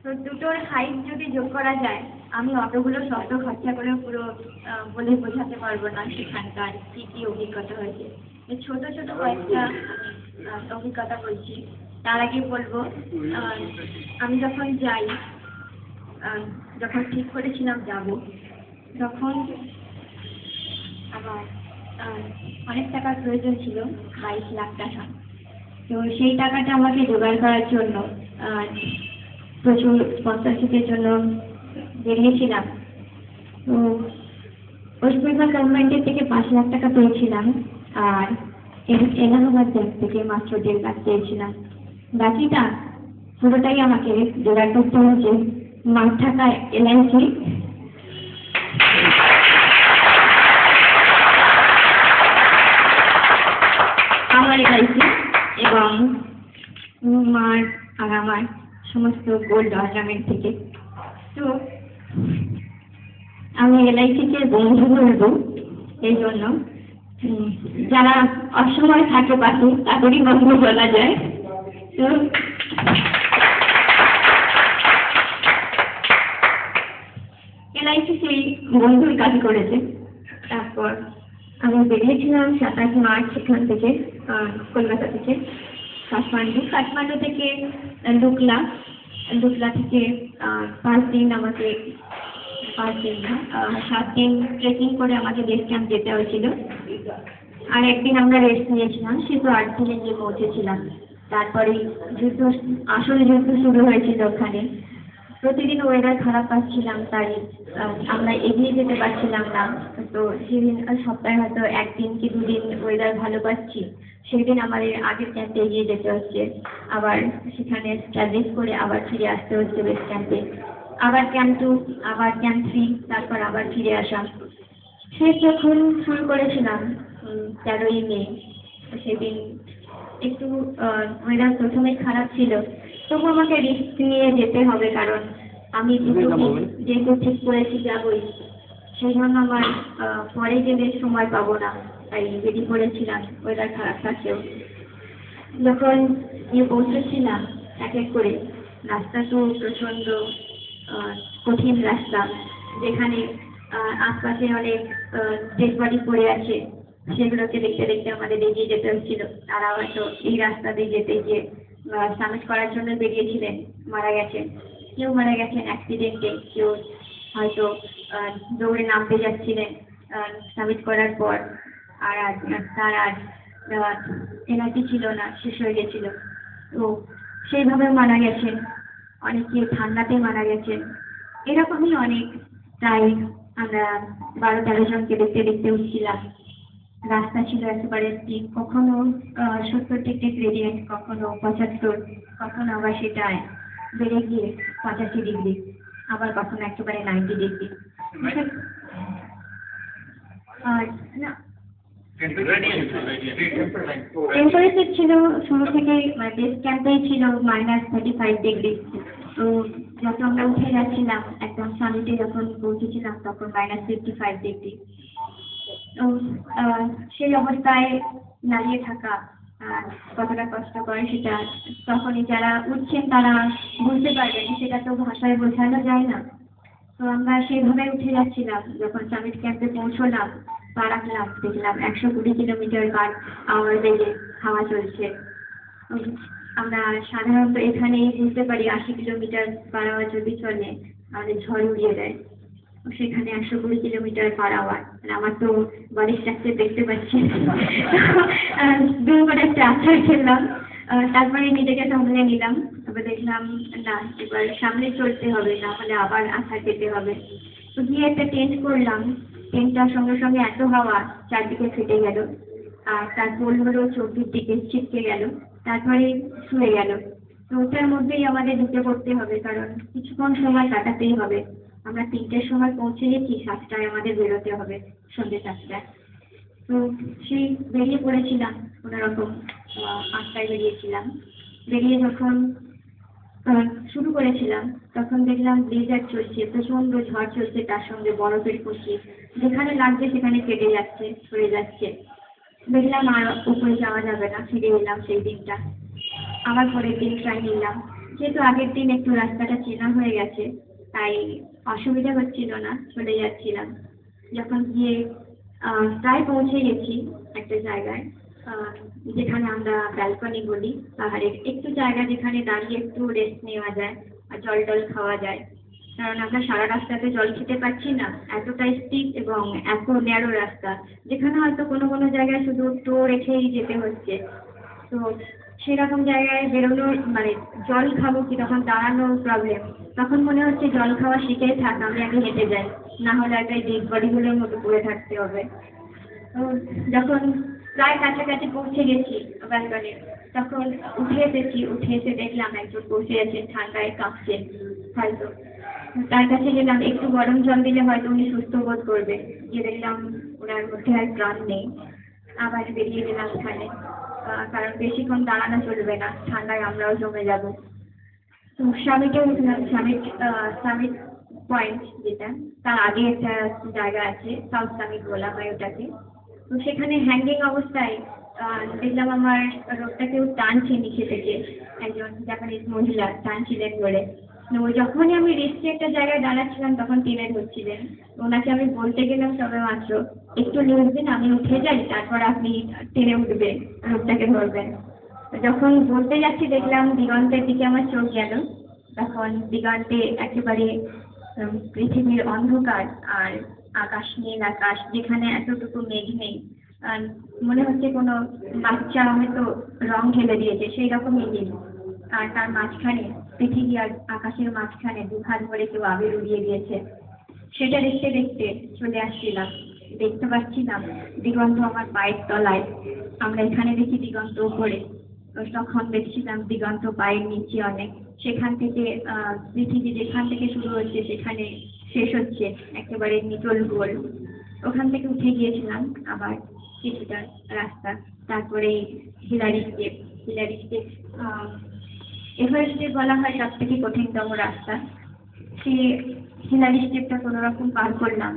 তো দুটোর হাইট যদি যোগ করা যায়, আমি অতগুলো শব্দ খরচা করে পুরো বলে বোঝাতে পারবো না সেখানকার কি কি অভিজ্ঞতা হয়েছে। এই ছোট ছোট কয়েকটা আমি অভিজ্ঞতা বলছি। তার আগে বলবো, আমি যখন যাই, যখন ঠিক করেছিলাম যাব, তখন আমার অনেক টাকার প্রয়োজন ছিল, 22 লাখ টাকা। তো সেই টাকাটা আমাকে জোগাড় করার জন্য প্রচুর স্পন্সরশিপের জন্য বেরিয়েছিলাম। তো ওয়েস্ট বেঙ্গল গভর্নমেন্টের থেকে 5 লাখ টাকা পেয়েছিলাম, আর এলাহাবাদ ব্যাংক থেকে মাত্র 1.5 লাখ পেয়েছিলাম। বাকিটা পুরোটাই আমাকে জোগাড় করতে হয়েছে মাঠ থাকা LIC, আমার LIC এবং মার আর আমার সমস্ত গোল্ড অর্নামেন্ট থেকে। তো আমি LIC-কে বন্ধু বলবো এই জন্য, যারা অসময় থাকে পাশে তাদেরই বন্ধু বলা যায়। তো LIC সেই বন্ধুর কাজ করেছে। তারপর আমি বেরিয়েছিলাম 27 মার্চ এখান থেকে, কলকাতা থেকে কাঠমান্ডু থেকে ডুকলা থেকে 5 দিন আমাকে 7 দিন ট্রেকিং করে আমাকে বেস ক্যাম্প যেতে হয়েছিল। আর একদিন আমরা রেস্ট নিয়েছিলাম, সেহেতু 8 দিনে গিয়ে পৌঁছেছিলাম। তারপরে আসলে যুদ্ধ শুরু হয়েছিল ওখানে। প্রতিদিন ওয়েদার খারাপ পাচ্ছিলাম, তাই আমরা এগিয়ে যেতে পারছিলাম না। তো যেদিন সপ্তাহে হয়তো 1 দিন কি 2 দিন ওয়েদার ভালো পাচ্ছি, সেদিন আমাদের আগের ক্যাম্পে এগিয়ে যেতে হচ্ছে, আবার সেখানে স্টাবলিশ করে আবার ফিরে আসতে হচ্ছে বেস ক্যাম্পে, আবার ক্যাম্প 2, আবার ক্যাম্প 3, তারপর আবার ফিরে আসা। সে যখন শুরু করেছিলাম 13ই মে, সেদিন একটু ওয়েদার প্রথমে খারাপ ছিল, তবু আমাকে রিস্ক নিয়ে যেতে হবে, কারণ আমি যেহেতু ঠিক করেছি যাবই, সেই জন্য আমার পরে গেলে সময় পাবো না, তাই বেরিয়ে পড়েছিলাম ওয়েদার খারাপ থাকলেও। যখন গিয়ে পৌঁছেছিলাম এক এক করে, রাস্তা তো প্রচণ্ড কঠিন রাস্তা, যেখানে আশপাশে অনেক ডেড বডি পড়ে আছে, সেগুলোকে দেখতে দেখতে আমাদের এগিয়ে যেতে হচ্ছিল। তারা হয়তো এই রাস্তা দিয়ে যেতে গিয়ে সামিট করার জন্য বেরিয়েছিলেন, মারা গেছেন। কেউ মারা গেছেন অ্যাক্সিডেন্টে, কেউ হয়তো দৌড়ে নামতে যাচ্ছিলেন সামিট করার পর, আর তার এনার্জি ছিল না, শেষ হয়ে গেছিল। তো সেইভাবে মারা গেছেন, অনেকে ঠান্ডাতে মারা গেছেন। এরকমই অনেক, প্রায় আমরা 12-13 জনকে দেখতে দেখতে উঠছিলাম। রাস্তা ছিল একেবারে স্টিপ, কখনো 70 ডিগ্রি গ্রেডিয়েন্ট, কখনো 75, কখনো আবার সেটায় বেড়ে গিয়ে 85 ডিগ্রি, আবার কখনো একেবারে 90 ডিগ্রি। আর না, টেম্পারেচার ছিল শুরু থেকে, বেস ক্যাম্পেই ছিল -35 ডিগ্রি। তো যখন আমরা উঠে যাচ্ছিলাম একদম সামিটে যখন পৌঁছেছিলাম, তখন -55 ডিগ্রি। তো সেই অবস্থায় দাঁড়িয়ে থাকা কতটা কষ্টকর, সেটা তখনই যারা উঠছেন তারা বুঝতে পারবেন, সেটা তো ভাষায় বোঝানো যায় না। তো আমরা সেইভাবে উঠে যাচ্ছিলাম, যখন সামিট ক্যাম্পে পৌঁছলাম, পা রাখলাম, দেখলাম 120 কিলোমিটার/আওয়ার বেগে হাওয়া চলছে। আমরা সাধারণত এখানেই বুঝতে পারি 80 কিলোমিটার/আওয়ার যদি চলে আমাদের ঝড় উড়িয়ে দেয়, সেখানে 120 কিলোমিটার/আওয়ার। আমার তো বাড়ির চারটে দেখতে পাচ্ছি। দুম করে একটা আছাড় খেললাম, তারপরে নিজেকে সামলে নিলাম। তবে দেখলাম না, এবার সামনে চলতে হবে, না হলে আবার আছাড় খেতে হবে। তো গিয়ে একটা টেন্ট করলাম, টেন্টটার সঙ্গে সঙ্গে এত হাওয়া চারদিকে ফেটে গেল, আর তার পোলগুলো চোখের দিকে ছিটকে গেল, তারপরে শুয়ে গেল। তো ওটার মধ্যেই আমাদের ঢুকে পড়তে হবে, কারণ কিছুক্ষণ সময় কাটাতেই হবে। আমরা 3টের সময় পৌঁছে গেছি, 7টায় আমাদের বেরোতে হবে, সন্ধ্যে 7টায়। তো সেই বেরিয়ে পড়েছিলাম কোনোরকম, 8টায় বেরিয়েছিলাম। বেরিয়ে যখন শুরু করেছিলাম, তখন দেখলাম ব্লিজার্ড চলছে, প্রচণ্ড ঝড় চলছে, তার সঙ্গে বরফের কুচি, যেখানে লাগছে সেখানে কেটে যাচ্ছে, সরে যাচ্ছে। দেখলাম আর উপরে যাওয়া যাবে না, ফিরে এলাম সেই দিনটা। আবার পরের দিন ট্রাই নিলাম, যেহেতু আগের দিন একটু রাস্তাটা চেনা হয়ে গেছে, তাই অসুবিধা হচ্ছিল না, চলে যাচ্ছিলাম। যখন গিয়ে প্রায় পৌঁছে গেছি একটা জায়গায়, আহ, যেখানে আমরা ব্যালকনি বলি, পাহাড়ের একটু জায়গা যেখানে দাঁড়িয়ে একটু রেস্ট নেওয়া যায় আর জল টল খাওয়া যায়। কারণ আমরা সারা রাস্তাতে জল খেতে পারছি না, এতটাই স্টিপ এবং এত ন্যারো রাস্তা, যেখানে হয়তো কোনো কোনো জায়গায় শুধু টো রেখেই যেতে হচ্ছে। তো সেরকম জায়গায় বেরোনোর মানে জল খাবো কি, তখন দাঁড়ানোর প্রবলেম। তখন মনে হচ্ছে জল খাওয়া শিখেই থাক, আমি আগে হেঁটে যাই, না হলে একটা ডেড বডিগুলোর মতো পড়ে থাকতে হবে। তো যখন প্রায় কাছাকাছি পৌঁছে গেছি ব্যালকনি, তখন উঠে এসে দেখলাম একজন বসে আছে, ঠান্ডায় কাঁপছেন হয়তো। তার কাছে গেলাম, একটু গরম জল দিলে হয়তো উনি সুস্থ বোধ করবে। গিয়ে দেখলাম ওনার মধ্যে আর প্রাণ নেই। আবার বেরিয়ে গেলাম এখানে, কারণ বেশিক্ষণ দাঁড়ানো চলবে না, ঠান্ডায় আমরাও জমে যাব। তো সামিটে উঠলাম, সামিট পয়েন্ট যেটা, তার আগে একটা জায়গা আছে, সাউথ সামিট বলা হয় ওটাকে। তো সেখানে হ্যাঙ্গিং অবস্থায় দেখলাম আমার রোগটা কেউ টানছে নিচে থেকে, একজন জাপানিজ মহিলা টানছিলেন বলে। তো যখনই আমি রেস্টে একটা জায়গায় দাঁড়াচ্ছিলাম, তখন টেনে ধরছিলেন। ওনাকে আমি বলতে গেলাম সবে মাত্র, একটু নিয়ে দিন, আমি উঠে যাই, তারপর আপনি টেনে উঠবেন, রোগটাকে ধরবেন। যখন বলতে যাচ্ছি, দেখলাম দিগন্তের দিকে আমার চোখ গেল। তখন দিগন্তে একেবারে পৃথিবীর অন্ধকার, আর আকাশ নীল আকাশ, যেখানে এতটুকু মেঘ নেই। আহ, মনে হচ্ছে কোনো বাচ্চা হয়তো রং ঢেলে দিয়েছে, সেই রকমই নীল। আর তার মাঝখানে পৃথিবী আর আকাশের মাঝখানে দুহাত ভরে কেউ আবির উড়িয়ে দিয়েছে। সেটা দেখতে দেখতে চলে আসছিলাম, দেখতে পাচ্ছিলাম দিগন্ত আমার পায়ের তলায়। আমরা এখানে দেখি দিগন্ত উপরে, তো তখন দেখছিলাম দিগন্ত পায়ের নিচে অনেক। সেখান থেকে পৃথিবী যেখান থেকে শুরু হচ্ছে সেখানে শেষ হচ্ছে, একেবারে নিটোল গোল। ওখান থেকে উঠে গিয়েছিলাম আবার কিছুটা রাস্তা। তারপরে হিলারি স্টেপ এভারেস্টে বলা হয় সব থেকে কঠিনতম রাস্তা। সে হিলারি স্টেপটা কোনো রকম পার করলাম,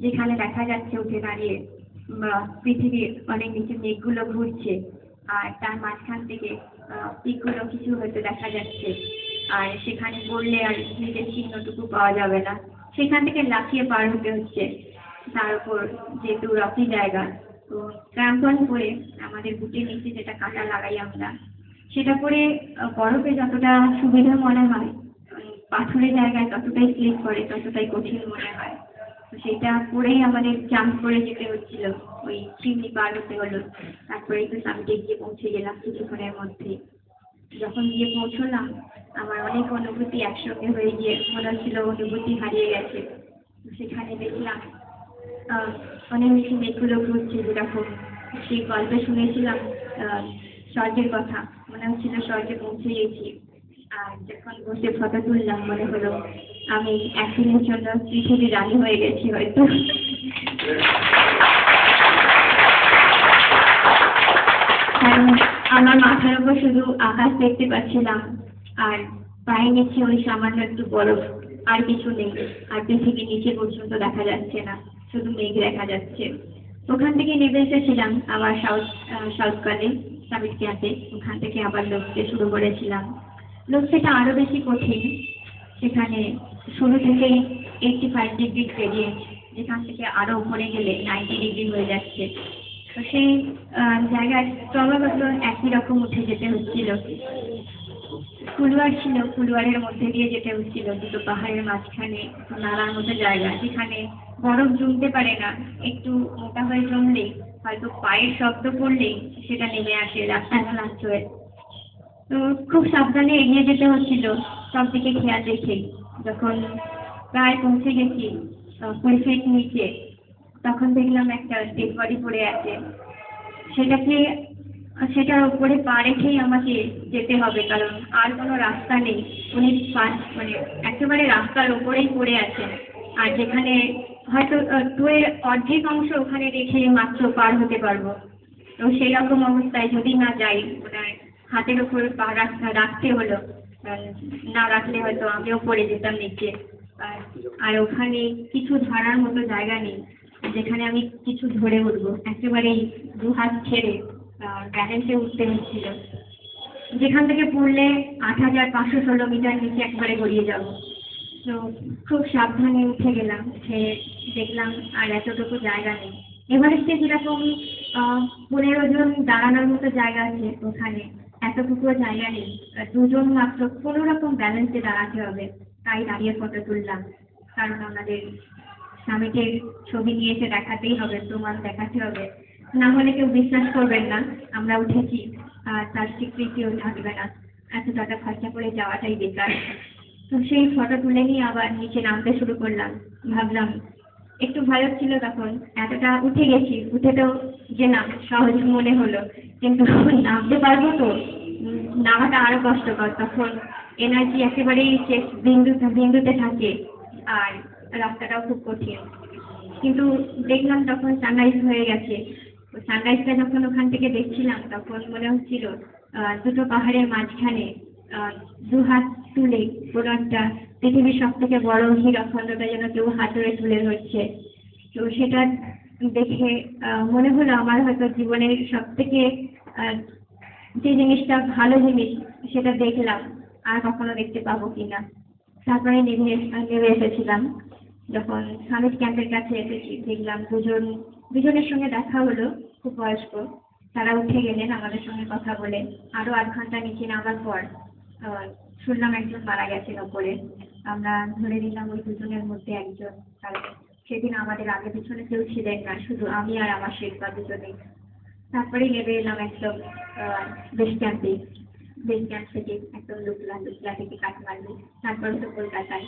যেখানে দেখা যাচ্ছে উঠে দাঁড়িয়ে পৃথিবীর অনেক নিচে মেঘগুলো ঘুরছে, আর তার মাঝখান থেকে পিকগুলো কিছু হয়তো দেখা যাচ্ছে। আর সেখানে পড়লে আর নিজের চিহ্নটুকু পাওয়া যাবে না, সেখান থেকে লাফিয়ে পার হতে হচ্ছে। তার উপর যেহেতু রকি জায়গা, তো ক্রাম্পন পরে আমাদের বুটের নিচে যেটা কাঁটা লাগাই আমরা, সেটা পরে বরফে যতটা সুবিধা মনে হয়, পাথুরে জায়গায় ততটাই স্লিপ করে, ততটাই কঠিন মনে হয়। তো সেটা পরেই আমাদের জাম্প করে যেতে হচ্ছিল, ওই চিমনি পার হতে হলো। তারপরে তো সামিটে গিয়ে পৌঁছে গেলাম কিছুক্ষণের মধ্যে। যখন গিয়ে পৌঁছলাম, আমার অনেক অনুভূতি একসঙ্গে হয়ে গিয়ে মনে হচ্ছিল অনুভূতি হারিয়ে গেছে। তো সেখানে দেখলাম অনেক বেশি মেঘগুলো ঘুরছে, যেরকম সেই গল্পে শুনেছিলাম স্বর্গের কথা, মনে হচ্ছিল স্বর্গে পৌঁছে গেছি। আর যখন বসে ফটো তুললাম, মনে হলো আমি একদিনের জন্য পৃথিবীর রানী হয়ে গেছি হয়তো। কারণ আমার মাথার উপর শুধু আকাশ দেখতে পাচ্ছিলাম, আর পায়ে নিচে ওই সামান্য একটু বরফ, আর কিছু নেই। আর পৃথিবীর নিচে পর্যন্ত দেখা যাচ্ছে না, শুধু মেঘ দেখা যাচ্ছে। ওখান থেকে নেমে এসেছিলাম আবার সাউথ সামিট ক্যাম্পে। ওখান থেকে আবার লড়তে শুরু করেছিলাম। লড়তেটা আরো বেশি কঠিন। সেখানে শুরু থেকেই 85 ডিগ্রি গ্রেডিয়েন্ট, যেখান থেকে আরো উপরে গেলে 90 ডিগ্রি হয়ে যাচ্ছে। তো সেই জায়গায় ক্রমাগত একই রকম উঠে যেতে হচ্ছিল। ফুলওয়ার ছিল, ফুলওয়ারের মধ্যে দিয়ে যেতে হচ্ছিল, দুটো পাহাড়ের মাঝখানে নালার মতো জায়গা, যেখানে বরফ জমতে পারে না। একটু মোটা হয়ে জমলেই, হয়তো পায়ের শব্দ করলেই সেটা নেমে আসে অ্যাভালাঞ্চ হয়ে। তো খুব সাবধানে এগিয়ে যেতে হচ্ছিল, সব দিকে খেয়াল রেখে। যখন প্রায় পৌঁছে গেছি 20 ফিট নিচে, তখন দেখলাম একটা ডেড বডি পড়ে আছে। সেটাকে সেটার উপরে পা রেখেই আমাকে যেতে হবে, কারণ আর কোনো রাস্তা নেই। উনি মানে একেবারে রাস্তার উপরেই পড়ে আছেন। আর যেখানে হয়তো টুয়ের অর্ধেক অংশ ওখানে রেখে মাত্র পার হতে পারবো। তো সেই রকম অবস্থায় যদি না যাই, ওনার হাতের উপর পা রাখতে হলো। না রাখলে হয়তো আমিও পড়ে যেতাম নিচে। আর ওখানে কিছু ধরার মতো জায়গা নেই, যেখানে আমি কিছু ধরে উঠবো। একেবারেই দু হাত ছেড়ে ব্যালেন্সে উঠতে হচ্ছিল। যেখান থেকে পড়লে 8,516 মিটার নিচে একবারে গড়িয়ে যাব। তো খুব সাবধানে উঠে গেলাম, উঠে দেখলাম আর এতটুকু জায়গা নেই। এভারেস্টে যেরকম 15 জন দাঁড়ানোর মতো জায়গা আছে, ওখানে এতটুকু জায়গা নেই। দুজন মাত্র কোনো রকম ব্যালেন্সে দাঁড়াতে হবে, তাই দাঁড়িয়ে ফটো তুললাম। কারণ আমাদের সামিটের ছবি নিয়ে এসে দেখাতেই হবে, প্রমাণ দেখাতে হবে, না হলে কেউ বিশ্বাস করবেন না আমরা উঠেছি আর তার স্বীকৃতিও থাকবে না। এত টাকা খরচা করে যাওয়াটাই বেকার। তো সেই ফটো তুলে নিয়ে আবার নিচে নামতে শুরু করলাম। ভাবলাম একটু ভয় ছিল তখন, এতটা উঠে গেছি, উঠে তো যে নাম সহজ মনে হলো, কিন্তু নামতে পারবো তো? নামাটা আরো কষ্টকর। তখন এনার্জি একেবারেই শেষ বিন্দুতে থাকে, আর রাস্তাটাও খুব কঠিন। কিন্তু দেখলাম তখন সানরাইজ হয়ে গেছে। সানরাইজটা যখন ওখান থেকে দেখছিলাম তখন মনে হচ্ছিল দুটো পাহাড়ের মাঝখানে দু হাত তুলে কোনো একটা পৃথিবীর সব থেকে বড় হীরাখণ্ডটা যেন কেউ হাতুড়ে তুলে ধরছে। তো সেটা দেখে মনে হলো আমার হয়তো জীবনের সব থেকে যে জিনিসটা ভালো জিনিস সেটা দেখলাম, আর কখনো দেখতে পাবো কিনা। তারপরে নেমে এসেছিলাম। যখন সামিট ক্যাম্পের কাছে এসেছি দেখলাম দুজনের সঙ্গে দেখা হলো, খুব বয়স্ক। তারা উঠে গেলেন আমাদের সঙ্গে কথা বলে। আরো 8 ঘন্টা নিচে নামার পর শুনলাম একজন মারা গেছেন ওপরে। আমরা ধরে নিলাম ওই দুজনের মধ্যে একজন, কারণ সেদিন আমাদের আগে পিছনে কেউ ছিলেন না, শুধু আমি আর আমার শেখবা দুজনেই। তারপরে নেমে এলাম একদম বেস ক্যাম্প থেকে একদম লুকলা থেকে কাঠমান্ডু, তারপরে তো কলকাতায়।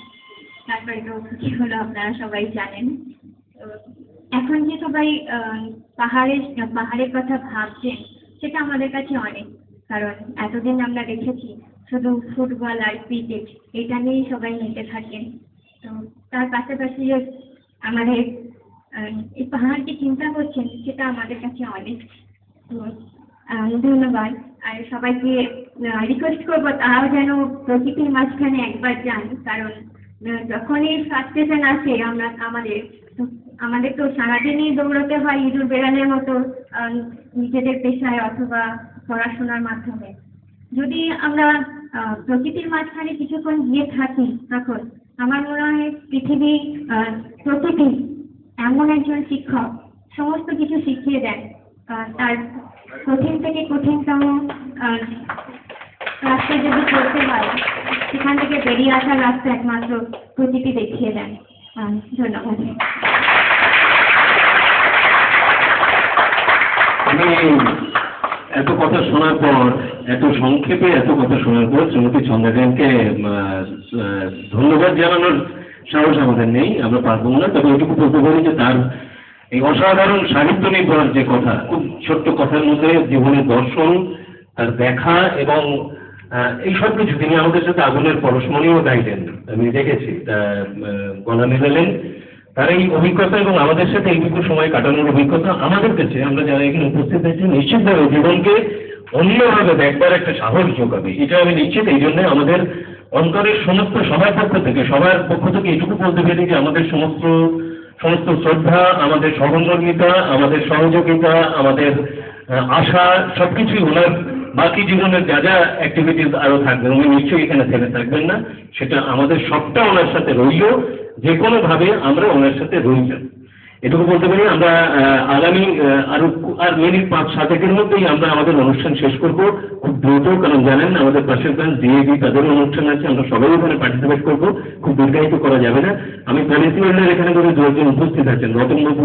তারপরে তো কি হলো আপনারা সবাই জানেন। এখন যে সবাই পাহাড়ের কথা ভাবছেন সেটা আমাদের কাছে অনেক, কারণ এতদিন আমরা দেখেছি শুধু ফুটবল আর ক্রিকেট এটা নিয়েই সবাই মেতে থাকেন। তো তার পাশাপাশি যে আমাদের এই পাহাড়কে চিন্তা করছেন সেটা আমাদের কাছে অনেক। তো ধন্যবাদ। আর সবাইকে রিকোয়েস্ট করবো তারাও যেন প্রকৃতির মাঝখানে একবার যান, কারণ যখনই ফ্রাস্ট্রেশন আসে আমাদের তো সারাদিনই দৌড়তে হয় ইঁদুর বেড়ালের মতো নিজেদের পেশায় অথবা পড়াশোনার মাধ্যমে। যদি আমরা প্রকৃতির মাঝখানে কিছুক্ষণ গিয়ে থাকি, তখন আমার মনে হয় প্রকৃতি এমন একজন শিক্ষক, সমস্ত কিছু শিখিয়ে দেন। তার কঠিন থেকে কঠিনতম রাস্তা যদি চলতে হয়, সেখান থেকে বেরিয়ে আসার রাস্তা একমাত্র প্রকৃতি দেখিয়ে দেন। ধন্যবাদ। এত কথা শোনার পর, এত সংক্ষেপে এত কথা শোনার পর শ্রীমতী চন্দ্রাকান্তকে ধন্যবাদ জানানোর সাহস আমাদের নেই, আমরা পারবো না। তবে এটুকু বলতে পারি যে তার এই অসাধারণ সাহিত্য নির্ভর যে কথা, খুব ছোট্ট কথার মধ্যে জীবনের দর্শন, তার দেখা এবং এই সব কিছু তিনি আমাদের সাথে আগুনের পরশমণিও গাইলেন, আমি দেখেছি গলা মেলালেন। তার এই অভিজ্ঞতা এবং আমাদের সাথে এইটুকু সময় কাটানোর অভিজ্ঞতা আমাদের কাছে, আমরা যারা এখানে উপস্থিত আছি, নিশ্চিতভাবে জীবনকে অন্যভাবে দেখবার একটা সাহস যোগাবে, এটা আমি নিশ্চিত। এই জন্য আমাদের অন্তরের সমস্ত সবার পক্ষ থেকে এটুকু বলতে পারি যে আমাদের সমস্ত শ্রদ্ধা, আমাদের সহমর্মিতা, আমাদের সহযোগিতা, আমাদের আশা সবকিছুই ওনার বাকি জীবনের যা যা অ্যাক্টিভিটিস আরো থাকবে, উনি নিশ্চয়ই এখানে থেমে থাকবেন না, সেটা আমাদের সবটা ওনার সাথে রইল, যে কোনো ভাবে আমরা ওনার সাথে রইল। এটুকু বলতে পারি। আমরা আগামী আর মিনিট 5-7 মধ্যেই আমরা আমাদের অনুষ্ঠান শেষ করব খুব দ্রুত, কারণ জানেন আমাদের পাশের ব্রাঞ্চ ডিএবি তাদেরও অনুষ্ঠান আছে, আমরা সবাই ওখানে পার্টিসিপেট করবো, খুব দীর্ঘায়িত করা যাবে না। আমি পলিসি হোল্ডার এখানে করে 2 জন উপস্থিত আছেন, রতনবাবু